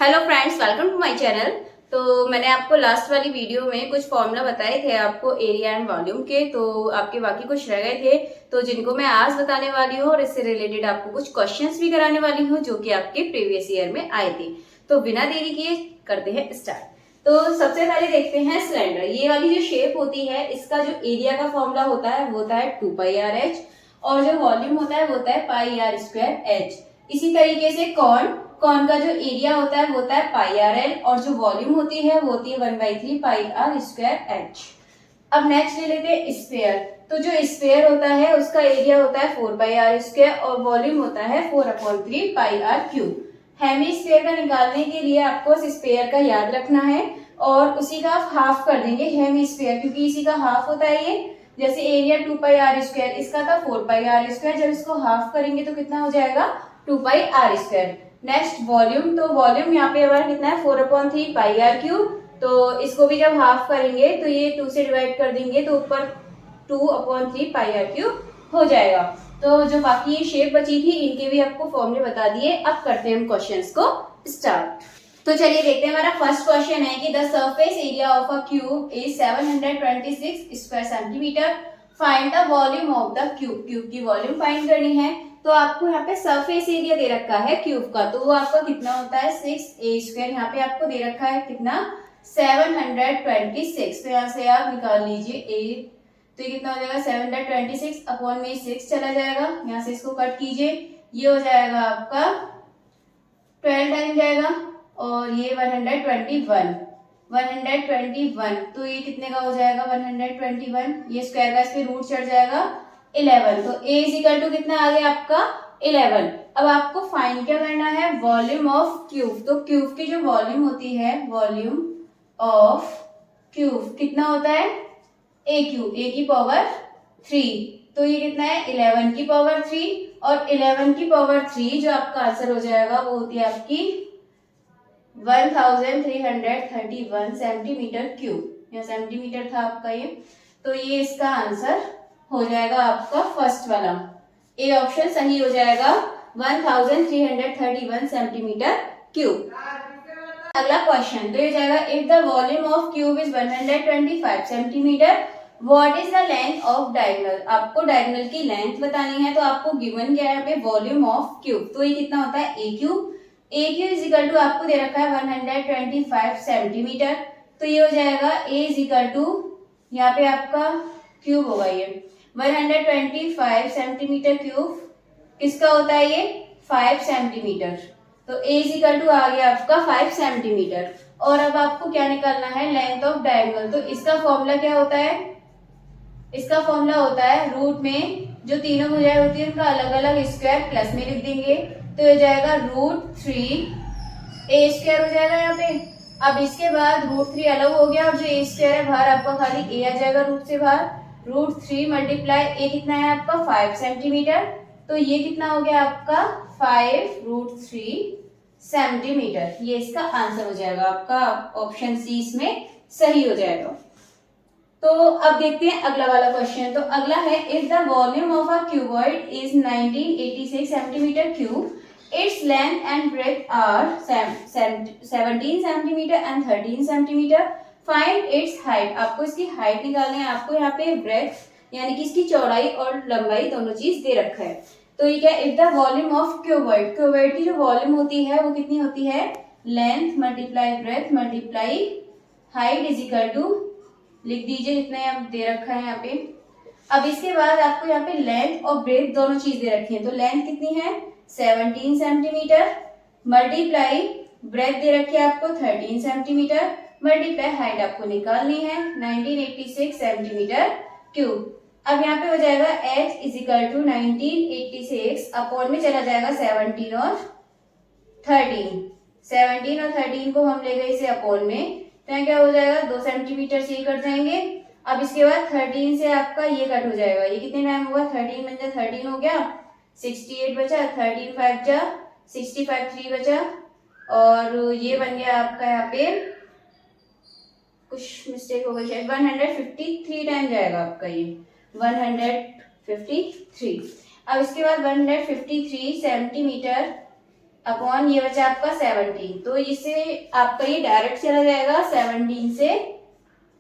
Hello friends, welcome to my channel. तो मैंने आपको लास्ट वाली वीडियो में कुछ फॉर्मूला बताए थे आपको एरिया एंड वॉल्यूम के, तो आपके बाकी कुछ रह गए थे तो जिनको मैं आज बताने वाली हूँ और इससे रिलेटेड आपको कुछ क्वेश्चंस भी कराने वाली हूँ जो कि आपके प्रीवियस ईयर में आए थे। तो बिना देरी किए करते हैं स्टार्ट। तो सबसे पहले देखते हैं सिलेंडर। ये वाली जो शेप होती है इसका जो एरिया का फॉर्मूला होता है वो होता है 2πr/h और जो वॉल्यूम होता है वो होता है πr²h। इसी तरीके से कॉर्न का जो एरिया होता है वो होता है πrl और जो वॉल्यूम होती है वो होती है 1/3 πr²h। अब नेक्स्ट ले लेते हैं स्फेयर। तो जो स्फेयर होता है उसका एरिया होता है 4πr² और वॉल्यूम होता है 4/3 πr³। हेमिस्फेयर का निकालने के लिए आपको स्फेयर का याद रखना है और उसी का हाफ कर देंगे हेमिस्फेयर, क्योंकि इसी का हाफ होता है ये। जैसे एरिया 2πr², इसका था 4πr², जब इसको हाफ करेंगे तो कितना हो जाएगा 2πr²। नेक्स्ट वॉल्यूम, तो वॉल्यूम यहाँ पे हमारा कितना है 4/3 πr³। तो इसको भी जब हाफ करेंगे तो ये 2 से डिवाइड कर देंगे तो ऊपर 2/3 πr³ हो जाएगा। तो जो बाकी ये शेप बची थी इनके भी आपको फॉर्मूले बता दिए। अब करते हैं हम क्वेश्चंस को स्टार्ट। तो चलिए देखते हैं, हमारा फर्स्ट क्वेश्चन है कि the surface area of a cube is 726 square centimetre. Find the volume of the cube. Cube की वॉल्यूम फाइंड करनी है। तो आपको यहाँ पे सरफेस एरिया दे रखा है क्यूब का, तो वो आपका कितना होता है 6a²। यहाँ पे आपको दे रखा है कितना 726। तो यहाँ से आप निकाल लीजिए a, तो ये कितना हो जाएगा 726/6 चला जाएगा। यहाँ से इसको कट कीजिए, ये हो जाएगा आपका 12 टाइम जाएगा और ये 121। तो ये कितने का हो जाएगा 121। ये स्क्वायर का इस पे रूट चढ़ जाएगा 11। तो a इक्वल टू कितना आ गया आपका 11। अब आपको फाइंड क्या करना है वॉल्यूम ऑफ क्यूब। तो क्यूब की जो वॉल्यूम होती है वॉल्यूम ऑफ क्यूब कितना होता है a क्यूब, a की पावर 3। तो ये कितना है 11 की पावर 3 और 11 की पावर 3 जो आपका आंसर हो जाएगा वो होती है आपकी 1331 सेंटीमीटर क्यूब। यह सेंटीमीटर था आपका ये, तो ये इसका आंसर हो जाएगा आपका फर्स्ट वाला, ए ऑप्शन सही हो जाएगा 1331 सेंटीमीटर क्यूब। अगला क्वेश्चन तो ये जाएगा if the volume of cube is 125 centimetre what is the length of diagonal. आपको डायगोनल की लेंथ बतानी है। तो आपको गिवन क्या है यहाँ पे वॉल्यूम ऑफ क्यूब, तो ये कितना होता है a cube. a cube is equal to आपको दे रखा है 125 सेंटीमीटर। तो ये हो जाएगा a इज इक्वल टू यहाँ पे आपका क्यूब होगा ये 125 सेंटीमीटर क्यूब किसका होता है ये 5 सेंटीमीटर। तो a इज इक्वल टू आ गया आपका 5 सेंटीमीटर। और अब आपको क्या निकालना है लेंथ ऑफ डायगोनल। तो इसका फॉर्मूला क्या होता है, इसका फॉर्मूला होता है रूट में जो तीनों भुजाएं होती है उनका अलग अलग स्क्वायर प्लस में लिख देंगे। तो ये जाएगा √3a² हो जाएगा यहाँ पे। अब इसके बाद √3 अलग हो गया और जो a² है बाहर आपका खाली a आ जाएगा रूट से बाहर। √3 मल्टीप्लाई a कितना है आपका 5 सेंटीमीटर। तो ये कितना हो गया आपका 5√3 सेंटीमीटर। ये इसका आंसर हो जाएगा आपका ऑप्शन सी इसमें सही हो जाएगा। तो अब देखते हैं अगला वाला क्वेश्चन। तो अगला है if the volume of a cuboid is 1986 centimetre cube its length and breadth are 17 centimetre and 13 centimetre find its height. आपको इसकी हाइट निकालनी है। आपको यहाँ पे ब्रेथ यानी कि इसकी चौड़ाई और लंबाई दोनों चीज दे रखा है। तो ये क्या if the volume of cuboid, cuboid की जो वॉल्यूम होती है वो कितनी होती है length multiply breadth multiply height is equal to लिख दीजिए जितने आप दे रखा है यहाँ पे। अब इसके बाद आपको यहाँ पे लेंथ और ब्रेथ दोनों चीज दे रखी है। तो लेंथ कितनी है 17 सेंटीमीटर मल्टीप्लाई ब्रेथ दे रखी है आपको 13 सेंटीमीटर मल्टीप्लाई हाइट आपको निकालनी है 1986 सेंटीमीटर क्यूब। अब यहाँ पे हो जाएगा h is equal to 1986 upon में चला जाएगा 17 और 13 को हम ले गए इसे अपॉन में, तो यहाँ क्या हो जाएगा 2 सेंटीमीटर से ये कट जाएंगे। अब इसके बाद 13 से आपका ये कट हो जाएगा। ये कितने टाइम होगा 13 बन जा 13 हो गया 68 बचा 13 5 जा 65 3 बचा और ये बन गया आपका यहाँ पे कुछ मिस्टेक हो गई शायद 153 टाइम जाएगा आपका ये 153। अब इसके बाद 153 सेंटीमीटर अपॉन ये बचा आपका 17, तो इसे आपका ये डायरेक्ट चला जाएगा 17 से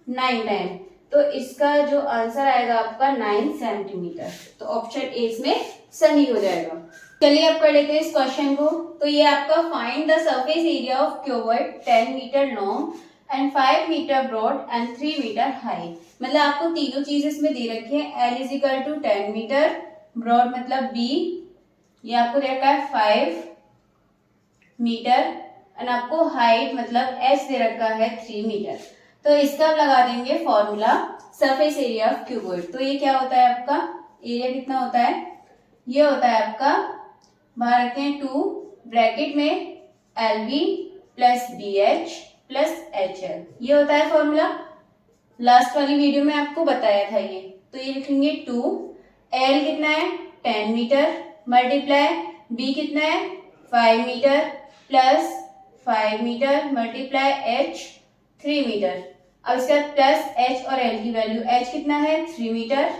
9 टाइम, तो इसका जो आंसर आएगा आपका 9 सेंटीमीटर। तो ऑप्शन ए इसमें सही हो जाएगा। चलिए अब कर लेते हैं इस क्वेश्चन को। तो ये आपका find the surface area of cuboid 10 metre long and 5 metre broad and 3 metre high. मतलब आपको तीनों चीज इसमें दे रखी है। L is equal to 10 metre, broad मतलब बी, ये आपको दे रखा है 5 मीटर, एंड आपको हाइट मतलब एच दे रखा है 3 मीटर। तो इसका आप लगा देंगे formula surface area of cuboid. तो ये क्या होता है आपका एरिया कितना होता है, ये होता है आपका, बाहर रखते हैं 2 ब्रैकेट में L B plus B H plus H L, ये होता है फॉर्मूला। लास्ट वाली वीडियो में आपको बताया था ये। तो ये लिखेंगे 2, एल कितना है 10 मीटर मल्टीप्लाई बी कितना है 5 metre plus 5 metre multiply H 3 metre. अब इसके बाद प्लस एच और एल की वैल्यू, एच कितना है 3 मीटर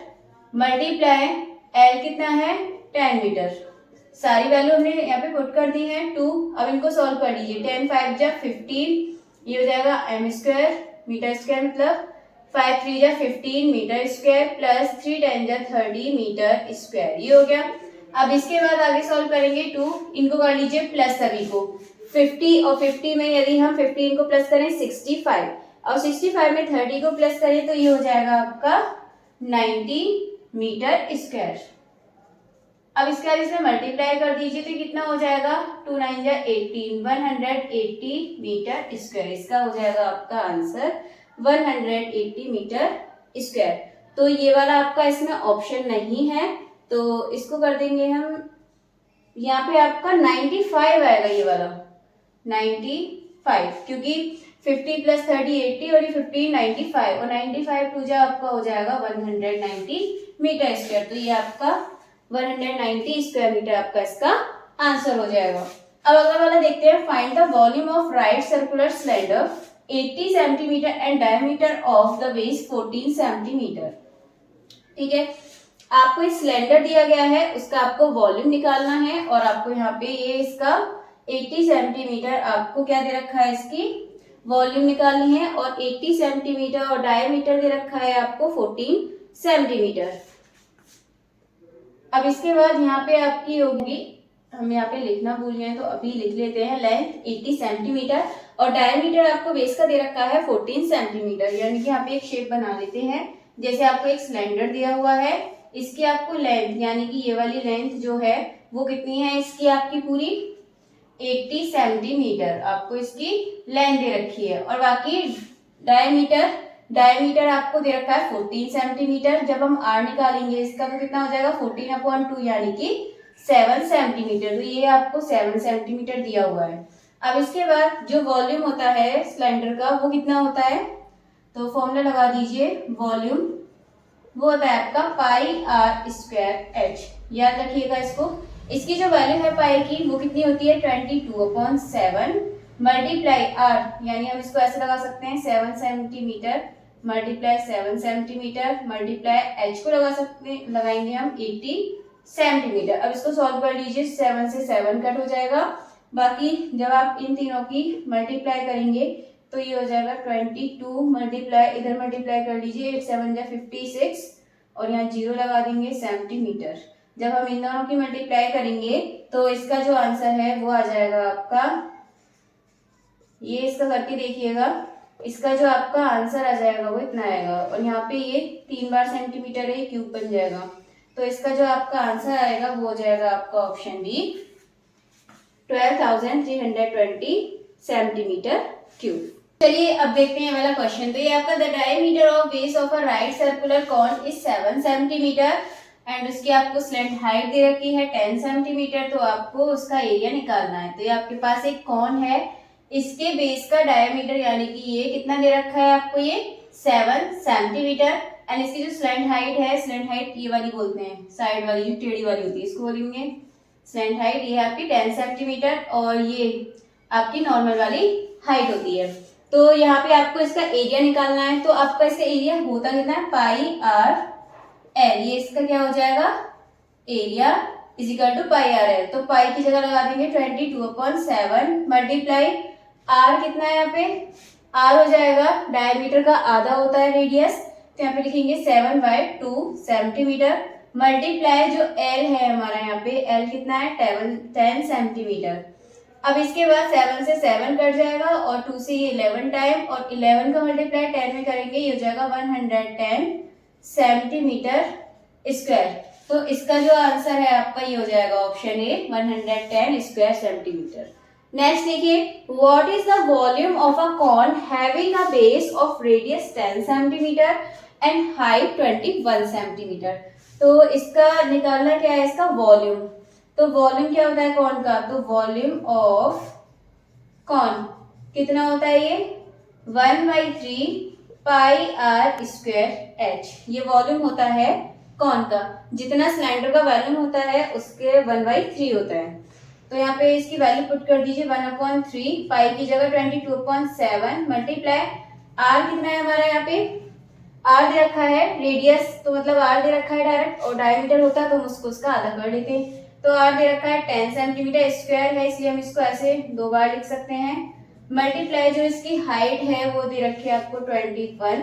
मल्टीप्लाई एल कितना है 10 मीटर। सारी वैल्यू हमने यहाँ पे पुट कर दी है 2। अब इनको सॉल्व कर लीजिए। 10 5 जा 15, ये हो जाएगा एम स्क्वायर मीटर स्क्वायर मतलब 5 3 जा 15 मीटर स्क्वायर प्लस 3 10 जा 30 मीटर स्क्वायर, ये हो गया। अब इसके बाद आगे सॉल्व करेंगे 2, इनको कर लीजिए प्लस सभी को। 50 और 50 में यदि हम 15 को प्लस करें 65, और 65 में 30 को प्लस करें तो ये हो जाएगा आपका 90 मीटर स्क्वायर। अब इसके बाद इसमें मल्टीप्लाई कर दीजिए तो कितना हो जाएगा 2 9 जा 18, 180 मीटर स्क्वायर। इसका हो जाएगा आपका आंसर 180 मीटर स्क्वायर। तो ये वाला आपका इसमें ऑप्शन नहीं है, तो इसको कर देंगे हम, यहाँ पे आपका 95 आएगा ये वाला 95, क्योंकि 50 प्लस 30 80 और ये 15 95, और 95 टू जा आपका हो जाएगा 190 मीटर स्क्वायर। तो ये आपका 190 स्क्वायर मीटर आपका इसका आंसर हो जाएगा। अब अगला वाला देखते हैं। Find the volume of right circular cylinder 80 centimetre and diameter of the base 14 centimetre. ठीक है, आपको एक सिलेंडर दिया गया है, उसका आपको वॉल्यूम निकालना है, और आपको यहाँ पे ये इसका 80 सेंटीमीटर आपको क्या दे रखा है, इसकी वॉल्यूम निकालनी है, और 80 सेंटीमीटर और डायमीटर दे रखा है आपको 14 सेंटीमीटर। अब इसके बाद यहाँ पे आपकी होगी, हम यहाँ पे लिखना भूल गए तो अभी लिख लेते हैं, लेंथ 80 सेंटीमीटर और डायमीटर आपको बेस का दे रखा है 14 सेंटीमीटर। यानी कि यहाँ पे एक शेप बना लेते हैं। जैसे आपको एक सिलेंडर दिया हुआ है, इसकी आपको लेंथ यानी कि ये वाली लेंथ जो है वो कितनी है, इसकी आपकी पूरी 80 सेंटीमीटर आपको इसकी लेंथ दे रखी है, और बाकी डायमीटर आपको दे रखा है 14 सेंटीमीटर। जब हम आर निकालेंगे इसका तो कितना हो जाएगा 14/2 यानी कि 7 सेंटीमीटर। तो ये आपको 7 सेंटीमीटर दिया हुआ है। अब इसके बाद जो वॉल्यूम होता है सिलेंडर का वो कितना होता है, तो फॉर्मूला लगा दीजिए। वॉल्यूम वो होता है आपका पाई आर स्क्वायर एच, याद रखिएगा इसको। इसकी जो वैल्यू है पाई की वो कितनी होती है 22/7 मल्टीप्लाई आर, यानी हम इसको ऐसे लगा सकते हैं 7 centimetre multiply 7 centimetre multiply H को लगाएंगे हम 80 सेंटीमीटर। अब इसको सॉल्व कर लीजिए, 7 से 7 कट हो जाएगा, बाकी जब आप इन तीनों की मल्टीप्लाई करेंगे तो ये हो जाएगा 22 मल्टीप्लाई, इधर मल्टीप्लाई कर लीजिए 8 7 जा 56, और यहाँ 0 लगा देंगे सेंटीमीटर। जब हम इन दोनों की मल्टीप्लाई करेंगे तो इसका जो आंसर है वो आ जाएगा आपका, ये इसका करके देखिएगा, इसका जो आपका आंसर आ जाएगा वो इतना आएगा, और यहाँ पे ये 3 बार सेंटीमीटर है, ये क्यूब बन जाएगा। तो इसका जो आपका आंसर आएगा वो हो जाएगा आपका ऑप्शन बी 12,320 सेंटीमीटर क्यूब। चलिए अब देखते हैं वाला क्वेश्चन। तो ये आपका the diameter of base of a right circular cone is 7 centimetre and उसकी आपको स्लैंट हाइट दे रखी है 10 सेंटीमीटर। तो आपको उसका एरिया निकालना है। तो ये आपके पास एक कॉन है, इसके बेस का डायमीटर यानी कि ये कितना दे रखा है आपको, ये 7 सेंटीमीटर, एंड इसकी जो स्लैंट हाइट है, स्लैंट हाइट ये वाली बोलते हैं, साइड वाली जो टेढ़ी वाली होती है इसको बोलेंगे स्लैंट हाइट, ये है आपकी 10 सेंटीमीटर, और ये आपकी नॉर्मल वाली हाइट होती है। तो यहाँ पे आपको इसका एरिया निकालना है। तो आपका इसका एरिया होता कितना है पाई आर एल, ये इसका क्या हो जाएगा area, is equal to pi R L. तो पाई की जगह लगा देंगे 22/7 मल्टीप्लाई आर कितना है यहाँ पे, आर हो जाएगा डायमीटर का आधा होता है रेडियस, तो यहाँ पे लिखेंगे 7/2 सेंटीमीटर मल्टीप्लाई जो एल है हमारा यहाँ पे, एल कितना है 10 सेंटीमीटर। अब इसके बाद 7 से 7 कट जाएगा और 2 से ये 11 टाइम, और 11 का मल्टीप्लाई 10 में करेंगे, ये हो जाएगा 110 सेंटीमीटर स्क्वायर। तो इसका जो आंसर है आपका ये हो जाएगा option A 110 square centimetre. Next देखिए, what is the volume of a cone having a base of radius 10 centimetre and height 21 centimetre. तो इसका निकालना क्या है, इसका वॉल्यूम। तो वॉल्यूम क्या होता है कॉर्न का, तो वॉल्यूम ऑफ कॉर्न कितना होता है, ये 1/3 पाई आर स्क्वायर एच, ये वॉल्यूम होता है कॉर्न का। जितना सिलेंडर का वॉल्यूम होता है उसके 1/3 होता है। तो यहाँ पे इसकी वैल्यू पुट कर दीजिए 1/3, पाई की जगह 22/7 मल्टीप्लाई आर कितना है हमारा, यहाँ पे आर दे रखा है, रेडियस तो मतलब आर दे रखा है डायरेक्ट, और डायमीटर होता है तो हम उसको उसका आधा कर लेते हैं। तो आर दे रखा है 10 सेंटीमीटर स्क्वायर है, इसलिए हम इसको ऐसे 2 बार लिख सकते हैं। मल्टीप्लाई जो इसकी हाइट है वो दे रखी है आपको 21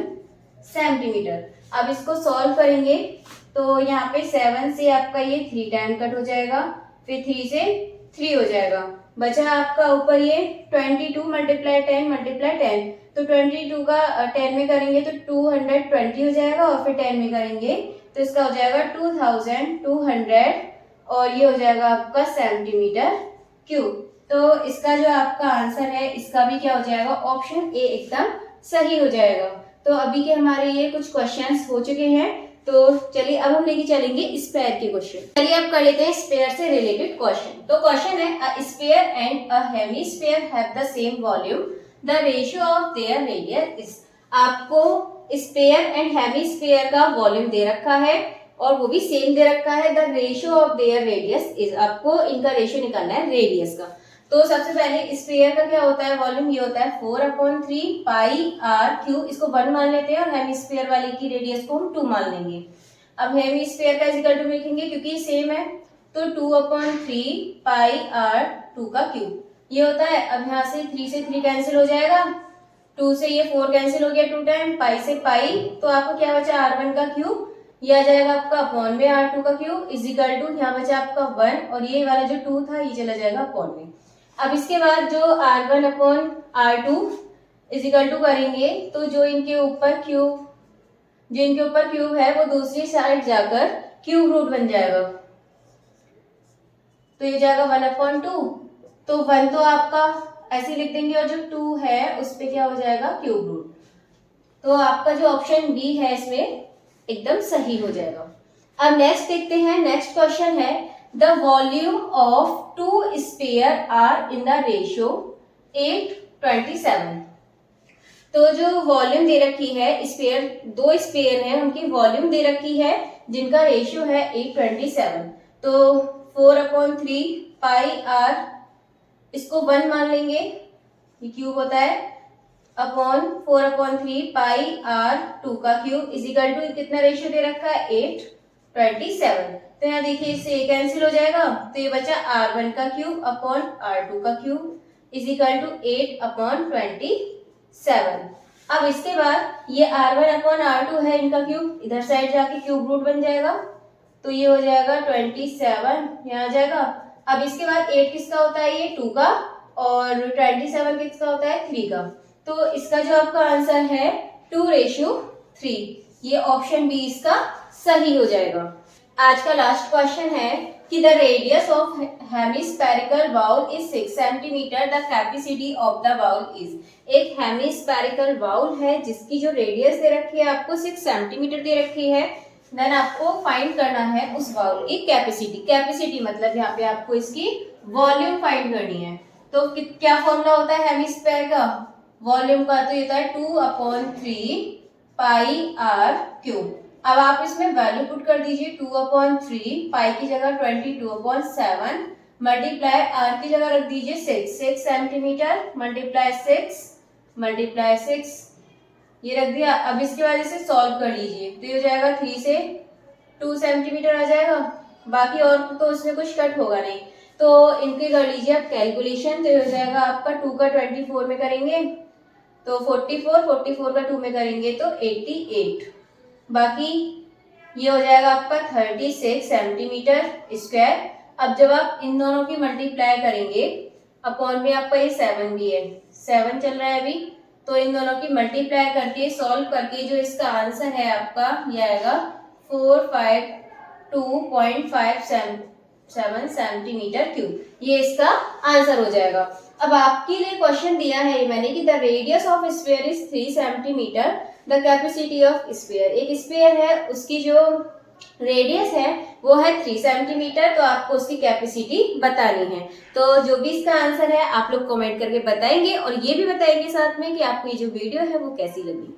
सेंटीमीटर। अब इसको सॉल्व करेंगे तो यहाँ पे 7 से आपका ये 3 टाइम कट हो जाएगा, फिर 3 से 3 हो जाएगा, बचा आपका ऊपर ये 22 मल्टीप्लाई 10 मल्टीप्लाई 10। तो 22 का 10 में करेंगे तो 220 हो जाएगा, और फिर 10 में करेंगे तो इसका हो जाएगा 2200, और ये हो जाएगा आपका सेंटीमीटर क्यूब। तो इसका जो आपका आंसर है इसका भी क्या हो जाएगा, ऑप्शन ए एकदम सही हो जाएगा। तो अभी के हमारे ये कुछ क्वेश्चंस हो चुके हैं, तो चलिए अब हम लेके चलेंगे स्पेयर के क्वेश्चन। चलिए अब कर लेते हैं स्पेयर से रिलेटेड क्वेश्चन। तो क्वेश्चन है, a sphere and a hemisphere have the same volume, the ratio of their radius is. आपको स्पेयर एंड हेमीस्फीयर का वॉल्यूम दे रखा है और वो भी सेम दे रखा है, the ratio of their radius is. आपको इनका रेशियो निकालना है रेडियस का। तो सबसे पहले स्फीयर का क्या होता है वॉल्यूम, ये होता है 4/3 पाई आर क्यूब, इसको 1 मान लेते हैं, और हेमीस्फीयर वाले की रेडियस को हम 2 मान लेंगे। अब हेमीस्फीयर का इक्वल टू लिखेंगे क्योंकि सेम है, तो 2/3 पाई आर 2 का क्यूब ये होता है। अब यहाँ से 3 से 3 कैंसिल हो जाएगा, 2 से ये 4 कैंसिल हो गया 2 टाइम, पाई से पाई, तो आपको क्या बचा R1 का क्यूब, ये आ जाएगा आपका अपॉन में R2 का क्यूब इज इक्वल टू, यहाँ बचा आपका 1, और ये वाला जो 2 था ये चला जाएगा अपॉन में। अब इसके बाद जो R1 upon R2 is equal to करेंगे, तो जो इनके ऊपर क्यूब है वो दूसरी साइड जाकर क्यूब रूट बन जाएगा, तो ये जाएगा 1/2। तो 1 तो आपका ऐसे लिख देंगे, और जो 2 है उस पे क्या हो जाएगा क्यूब रूट। तो आपका जो ऑप्शन बी है इसमें एकदम सही हो जाएगा। अब नेक्स्ट देखते हैं, नेक्स्ट क्वेश्चन है, the volume of 2 spheres are in the ratio 8:27। तो जो वॉल्यूम दे रखी है स्पेयर, 2 स्पेयर हैं उनकी वॉल्यूम दे रखी है जिनका रेशियो है 8:27। तो 4/3 पाई आर, इसको 1 मान लेंगे, ये क्यूब होता है, अपॉन 4/3 पाई आर 2 का क्यूब इज इक्वल टू कितना रेशियो दे रखा है 8:27। तो यहाँ देखिए इससे ये कैंसिल हो जाएगा, तो ये बचा R1 का क्यूब अपॉन R2 का क्यूब इज इक्वल टू 8/27। अब इसके बाद ये R1 अपॉन R2 है इनका क्यूब, इधर साइड जाके क्यूब रूट बन जाएगा, तो ये हो जाएगा 27 यहाँ आ जाएगा। अब इसके बाद 8 किसका होता है, ये 2 का, और 27 किसका होता है 3 का। तो इसका जो आपका आंसर है 2:3, ये ऑप्शन बी इसका सही हो जाएगा। आज का लास्ट क्वेश्चन है कि the radius of hemispherical bowl is 6 centimetre, the capacity of the bowl is. एक हेमिस्फेरिकल बाउल है जिसकी जो रेडियस दे रखी है आपको 6 सेंटीमीटर दे रखी है, देन आपको फाइंड करना है उस बाउल की कैपेसिटी मतलब यहाँ पे आपको इसकी वॉल्यूम फाइंड करनी है। तो क्या फॉर्मूला होता है हेमिस्फेयर का वॉल्यूम का, तो ये होता है 2/3 पाई आर क्यूब। अब आप इसमें वैल्यू पुट कर दीजिए, 2/3 पाई की जगह 22/7 मल्टीप्लाई आर की जगह रख दीजिए 6 सेंटीमीटर मल्टीप्लाई 6 ये रख दिया। अब इसके बाद इसे सॉल्व कर लीजिए, तो ये हो जाएगा 3 से 2 सेंटीमीटर आ जाएगा, बाकी और तो उसमें कुछ कट होगा नहीं। तो इनके कर लीजिए आप कैलकुलेशन, तो हो जाएगा आपका 2 का 24 में करेंगे तो 44, 44 का 2 में करेंगे तो 88। बाकी ये हो जाएगा आपका 36 सेंटीमीटर स्क्वायर। अब जब आप इन दोनों की मल्टीप्लाई करेंगे, अपॉन में आपका ये 7 भी है, 7 चल रहा है अभी, तो इन दोनों की मल्टीप्लाई करके सॉल्व करके जो इसका आंसर है आपका ये आएगा 452.57 सेंटीमीटर क्यूब। ये इसका आंसर हो जाएगा। अब आपके लिए क्वेश्चन दिया है मैंने कि the radius of sphere is 3 centimetre, the capacity of sphere. एक स्फीयर है, उसकी जो रेडियस है वो है 3 सेंटीमीटर, तो आपको उसकी कैपेसिटी बतानी है। तो जो भी इसका आंसर है आप लोग कमेंट करके बताएंगे और ये भी बताएंगे साथ में कि आपको ये जो वीडियो है वो कैसी लगी।